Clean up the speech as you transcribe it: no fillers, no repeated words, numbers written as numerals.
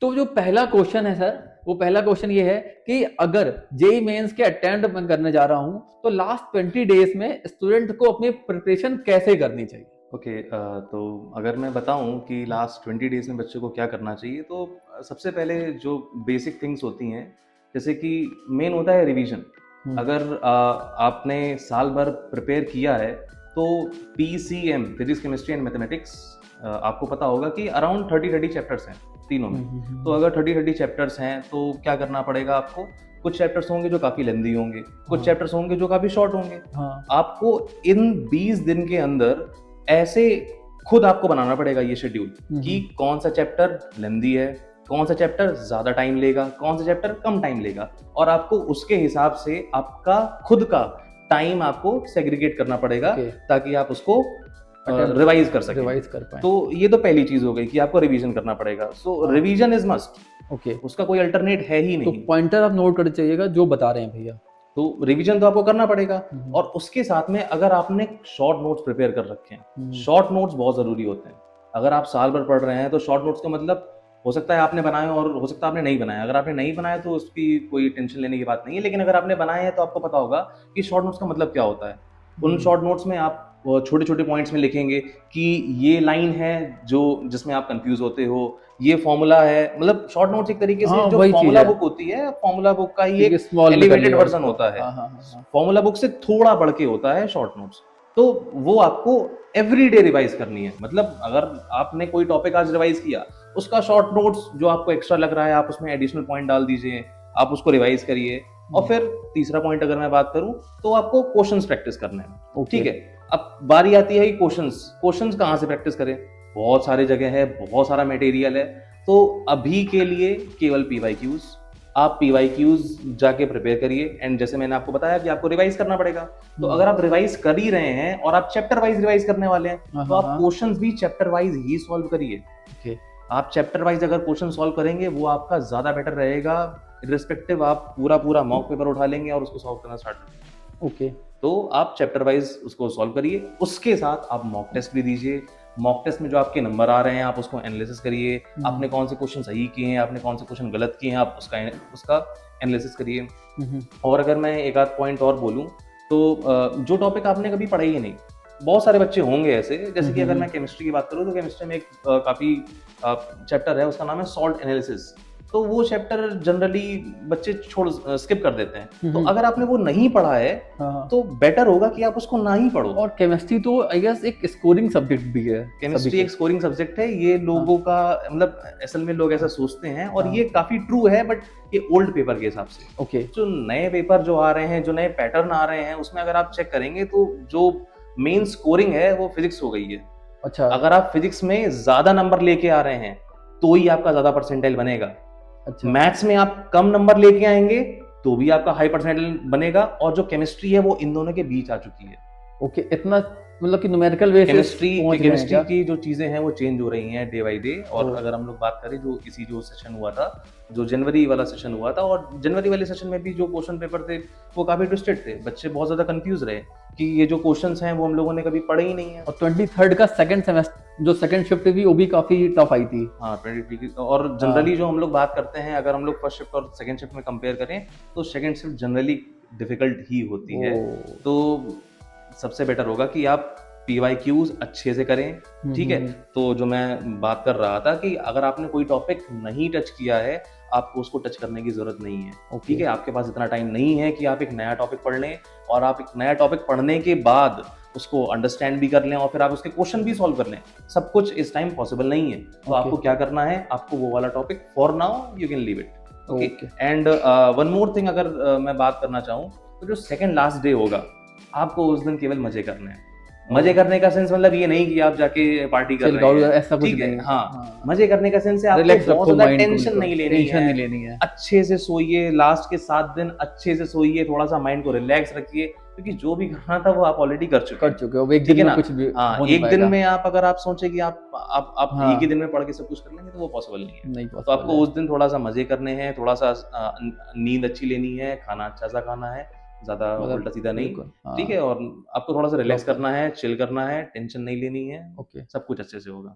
तो जो पहला क्वेश्चन है सर, वो पहला क्वेश्चन ये है कि अगर जेई मेंस के अटेम्प्ट मैं करने जा रहा हूं तो लास्ट 20 डेज में स्टूडेंट को अपनी प्रिपरेशन कैसे करनी चाहिए? ओके, तो अगर मैं बताऊं कि लास्ट 20 डेज में बच्चे को क्या करना चाहिए, तो सबसे पहले जो बेसिक थिंग्स होती हैं, जैसे कि मेन होता है रिवीजन। हम्म। अगर आपने साल भर प्रिपेयर किया है, तो PCM, physics chemistry and mathematics, आपको पता होगा कि अराउंड 30 चैप्टर्स हैं तीनों में। तो अगर 30 चैप्टर्स हैं तो क्या करना पड़ेगा आपको? कुछ चैप्टर्स होंगे जो काफ़ी लेंदी होंगे, कुछ हाँ। चैप्टर्स होंगे जो काफ़ी शॉर्ट होंगे। हाँ। आपको इन 20 दिन के अंदर ऐसे खुद आपको बनाना पड़ेगा ये शेड्यूल कि कौन सा चैप्टर लेंदी है, कौन सा चैप्टर ज्यादा टाइम लेगा, कौन सा चैप्टर कम टाइम लेगा, और आपको उसके हिसाब से आपका खुद का टाइम आपको सेग्रीगेट करना पड़ेगा Okay. ताकि आप उसको रिवाइज कर सकें। रिवाइज कर पाए। तो ये तो पहली चीज हो गई कि आपको रिवीजन करना पड़ेगा। सो रिवीजन इज मस्ट। ओके। उसका कोई अल्टरनेट है ही तो नहीं। पॉइंटर आप नोट कर चाहिएगा जो बता रहे हैं भैया। तो रिवीजन तो आपको करना पड़ेगा, और उसके साथ में अगर आपने शॉर्ट नोट्स प्रिपेयर कर रखे हैं, शॉर्ट नोट्स बहुत जरूरी होते हैं। अगर आप साल भर पढ़ रहे हैं तो शॉर्ट नोट्स का मतलब हो सकता है आपने बनाए और हो सकता है आपने नहीं बनाया। अगर आपने नहीं बनाया तो उसकी कोई टेंशन लेने की बात नहीं है, लेकिन अगर आपने बनाए हैं तो आपको पता होगा कि शॉर्ट नोट्स का मतलब क्या होता है। उन शॉर्ट नोट्स में आप छोटे छोटे पॉइंट्स में लिखेंगे कि ये लाइन है जो जिसमें आप कंफ्यूज होते हो, ये फॉर्मूला है। मतलब शॉर्ट नोट्स एक तरीके से जो फॉर्मूला बुक होती है, फॉर्मूला बुक का ही एक एलिवेटेड वर्जन होता है। फॉर्मूला बुक से थोड़ा बढ़ के होता है शॉर्ट नोट्स। तो वो आपको एवरीडे रिवाइज करनी है। मतलब अगर आपने कोई टॉपिक आज रिवाइज किया, उसका शॉर्ट नोट्स जो आपको एक्स्ट्रा लग रहा है आप उसमें एडिशनल पॉइंट डाल दीजिए, आप उसको रिवाइज करिए। और फिर तीसरा पॉइंट अगर मैं बात करूं तो आपको क्वेश्चंस प्रैक्टिस करने हैं। ठीक है, अब बारी आती है कि क्वेश्चंस कहाँ से प्रैक्टिस करें? बहुत सारे जगह है, बहुत सारा मटेरियल है। तो अभी के लिए केवल पीवाईक्यूज, आप पीवाईक्यूज जाके प्रिपेयर करिए। एंड जैसे मैंने आपको बताया कि आपको रिवाइज करना पड़ेगा, तो अगर आप रिवाइज कर ही रहे हैं और आप चैप्टर वाइज रिवाइज करने वाले हैं, तो आप क्वेश्चंस भी चैप्टर वाइज ही सॉल्व करिए। आप चैप्टर वाइज अगर क्वेश्चन सॉल्व करेंगे वो आपका ज्यादा बेटर रहेगा। रिस्पेक्टिव आप पूरा मॉक पेपर उठा लेंगे और उसको सॉल्व करना स्टार्ट करेंगे। ओके। तो आप चैप्टर वाइज उसको सॉल्व करिए, उसके साथ आप मॉक टेस्ट भी दीजिए। मॉक टेस्ट में जो आपके नंबर आ रहे हैं आप उसको एनालिसिस करिए। आपने कौन से क्वेश्चन सही किए हैं, आपने कौन से क्वेश्चन गलत किए हैं, आप उसका एनालिसिस करिए। और अगर मैं एक आध पॉइंट और बोलूं, तो जो टॉपिक आपने कभी पढ़ा ही नहीं, बहुत सारे बच्चे होंगे ऐसे। जैसे कि अगर मैं केमिस्ट्री की बात करूं तो केमिस्ट्री में एक काफी चैप्टर है, उसका नाम है सॉल्ट एनालिसिस। तो वो चैप्टर जनरली बच्चे स्किप कर देते हैं। तो अगर आपने वो नहीं पढ़ा है तो बेटर होगा कि आप उसको ना ही पढ़ो। और केमिस्ट्री तो आई गेस एक स्कोरिंग सब्जेक्ट भी है। केमिस्ट्री एक स्कोरिंग सब्जेक्ट है। ये लोगों का मतलब असल में लोग ऐसा सोचते हैं, और ये काफी ट्रू है, बट ये ओल्ड पेपर के हिसाब से। ओके। जो नए पेपर जो आ रहे हैं, जो नए पैटर्न आ रहे हैं, उसमें अगर आप चेक करेंगे तो जो मेन स्कोरिंग है वो फिजिक्स हो गई है। अच्छा। अगर आप फिजिक्स में ज्यादा नंबर लेके आ रहे हैं तो ही आपका ज्यादा परसेंटाइल बनेगा। अच्छा। मैथ्स में आप कम नंबर लेके आएंगे तो भी आपका हाई परसेंटाइल बनेगा, और जो केमिस्ट्री है वो इन दोनों के बीच आ चुकी है। ओके, इतना मतलब कि न्यूमेरिकल वे से केमिस्ट्री की जो चीजें हैं वो चेंज हो रही हैं डे बाय डे। और अगर हम लोग बात करें जो सेशन हुआ था, जो जनवरी वाला सेशन हुआ था, और जनवरी वाले सेशन में भी जो क्वेश्चन पेपर थे वो काफी ट्विस्टेड थे। बच्चे बहुत ज्यादा कंफ्यूज रहे कि ये जो क्वेश्चंस हैं वो हम लोगों ने कभी पढ़े ही नहीं है। और 23rd का सेकंड सेमेस्टर जो सेकंड शिफ्ट भी वो भी काफी टफ आई थी। हाँ, 23 और जनरली जो हम लोग बात करते हैं, अगर हम लोग फर्स्ट शिफ्ट और सेकंड शिफ्ट में कंपेयर करें तो सेकंड शिफ्ट जनरली डिफिकल्ट ही होती है। तो सबसे बेटर होगा कि आप पीवाईक्यूज अच्छे से करें। ठीक है, तो जो मैं बात कर रहा था कि अगर आपने कोई टॉपिक नहीं टच किया है, आपको उसको टच करने की जरूरत नहीं है। ठीक है, आपके पास इतना टाइम नहीं है कि आप एक नया टॉपिक पढ़ लें, और आप एक नया टॉपिक पढ़ने के बाद उसको अंडरस्टैंड भी कर लें और फिर आप उसके क्वेश्चन भी सॉल्व कर लें। सब कुछ इस टाइम पॉसिबल नहीं है। तो आपको क्या करना है, आपको वो वाला topic for now you can leave it. Okay. And one more thing, अगर मैं बात करना चाहूँ तो जो सेकंड लास्ट डे होगा, आपको उस दिन केवल मजे करने हैं। मजे करने का सेंस मतलब ये नहीं कि आप जाके पार्टी कर रहे हैं, ऐसा कुछ नहीं है। हाँ, मजे करने का सेंस है आपको बहुत ज्यादा टेंशन नहीं लेनी है। अच्छे से सोइए, लास्ट के 7 दिन अच्छे से सोइए, थोड़ा सा माइंड को रिलैक्स रखिए, क्योंकि जो भी करना था वो आप ऑलरेडी कर चुके हो। एक दिन में कुछ भी हाँ, एक दिन में आप अगर आप सोचे कि आप एक ही दिन में पढ़ के सब कुछ कर लेंगे तो वो पॉसिबल नहीं है। तो आपको उस दिन थोड़ा सा मजे करने हैं, थोड़ा सा नींद अच्छी लेनी है, खाना अच्छा सा खाना है, ज्यादा उल्टा सीधा नहीं। ठीक है, और आपको थोड़ा सा रिलैक्स करना है, चिल करना है, टेंशन नहीं लेनी है। सब कुछ अच्छे से होगा।